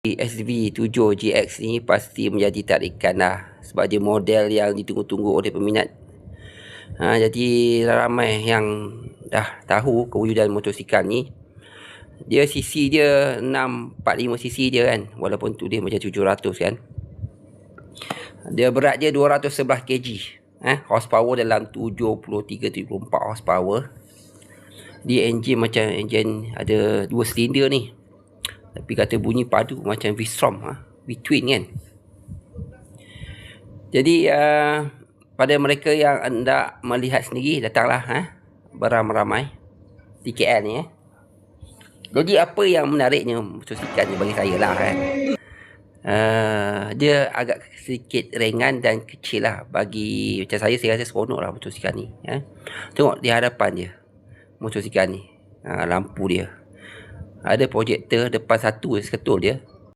SV7GX ni pasti menjadi tarikan lah, sebab dia model yang ditunggu-tunggu oleh peminat. Jadi ramai yang dah tahu kewujudan motosikal ni. Dia cc dia 645cc dia kan, walaupun tu dia macam 700 kan. Dia berat dia 211 kg. Horsepower dalam 73-74 horsepower. Dia enjin macam enjin ada 2 silinder ni. Tapi kata bunyi padu macam V-Strom, V-Twin kan. Jadi pada mereka yang hendak melihat sendiri, datanglah beramai-ramai di KL ni. Jadi apa yang menariknya motosikal ni bagi saya lah dia agak sedikit ringan dan kecil lah. Bagi macam saya rasa seronok lah motosikal ni. Tengok di hadapan dia motosikal ni, lampu dia ada projektor depan satu seketul dia.